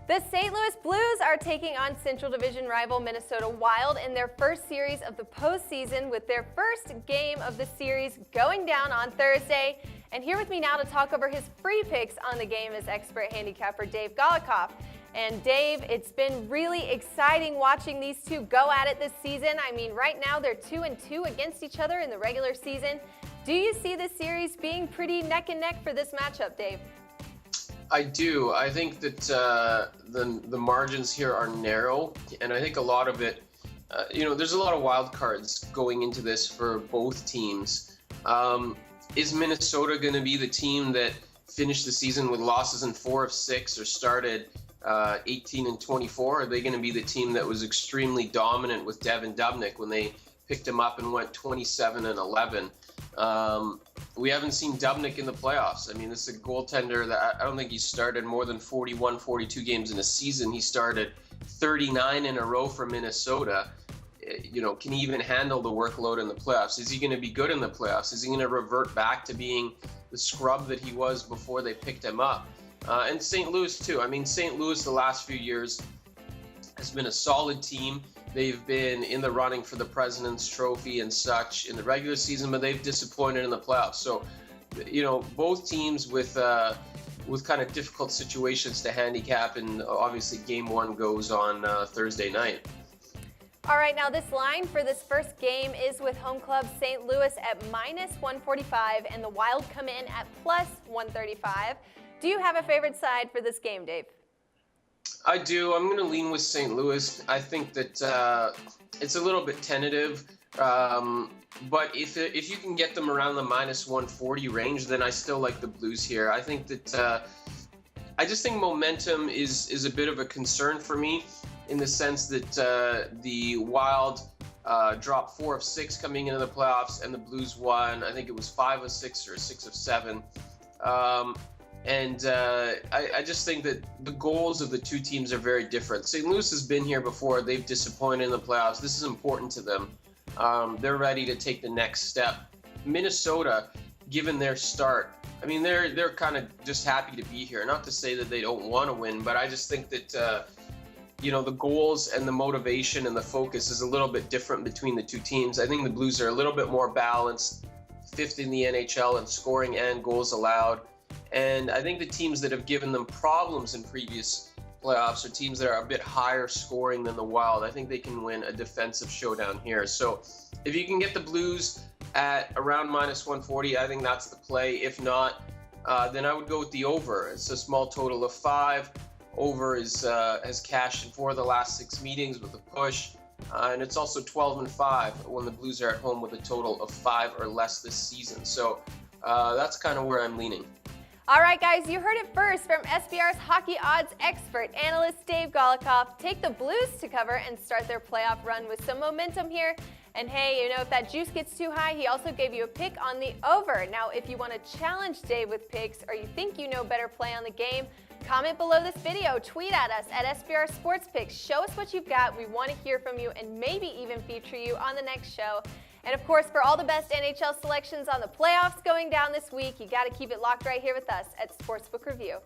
The St. Louis Blues are taking on Central Division rival Minnesota Wild in their first series of the postseason, with their first game of the series going down on Thursday. And here with me now to talk over his free picks on the game is expert handicapper Dave Golikoff. And Dave, it's been really exciting watching these two go at it this season. I mean, right now they're 2-2 against each other in the regular season. Do you see this series being pretty neck and neck for this matchup, Dave? I do. I think that the margins here are narrow, and I think a lot of it, there's a lot of wild cards going into this for both teams. Is Minnesota going to be the team that finished the season with losses in 4 of 6 or started 18-24? Are they going to be the team that was extremely dominant with Devin Dubnyk when they picked him up and went 27-11? We haven't seen Dubnyk in the playoffs. I mean, this is a goaltender that I don't think he started more than 41, 42 games in a season. He started 39 in a row for Minnesota. Can he even handle the workload in the playoffs? Is he going to be good in the playoffs? Is he going to revert back to being the scrub that he was before they picked him up? And St. Louis, too. I mean, St. Louis the last few years has been a solid team. They've been in the running for the President's Trophy and such in the regular season, but they've disappointed in the playoffs. So, both teams with kind of difficult situations to handicap, and obviously Game 1 goes on Thursday night. All right, now this line for this first game is with home club St. Louis at -145, and the Wild come in at +135. Do you have a favorite side for this game, Dave? I do. I'm going to lean with St. Louis. I think that it's a little bit tentative, but if you can get them around the -140 range, then I still like the Blues here. I think that I just think momentum is a bit of a concern for me, in the sense that the Wild dropped 4 of 6 coming into the playoffs, and the Blues won. I think it was 5 of 6 or 6 of 7. I just think that the goals of the two teams are very different. St. Louis has been here before. They've disappointed in the playoffs. This is important to them. They're ready to take the next step. Minnesota, given their start, I mean, they're kind of just happy to be here. Not to say that they don't want to win, but I just think that, the goals and the motivation and the focus is a little bit different between the two teams. I think the Blues are a little bit more balanced, 5th in the NHL in scoring and goals allowed. And I think the teams that have given them problems in previous playoffs are teams that are a bit higher scoring than the Wild. I think they can win a defensive showdown here. So if you can get the Blues at around -140, I think that's the play. If not, then I would go with the over. It's a small total of 5. Over has cashed in 4 of the last 6 meetings with a push. And it's also 12-5 when the Blues are at home with a total of 5 or less this season. So that's kind of where I'm leaning. All right, guys, you heard it first from SBR's hockey odds expert analyst Dave Golikoff. Take the Blues to cover and start their playoff run with some momentum here. And hey, if that juice gets too high, he also gave you a pick on the over. Now, if you want to challenge Dave with picks, or you think you know better play on the game, comment below this video, tweet at us at SBR Sports Picks. Show us what you've got. We want to hear from you and maybe even feature you on the next show. And of course, for all the best NHL selections on the playoffs going down this week, you got to keep it locked right here with us at Sportsbook Review.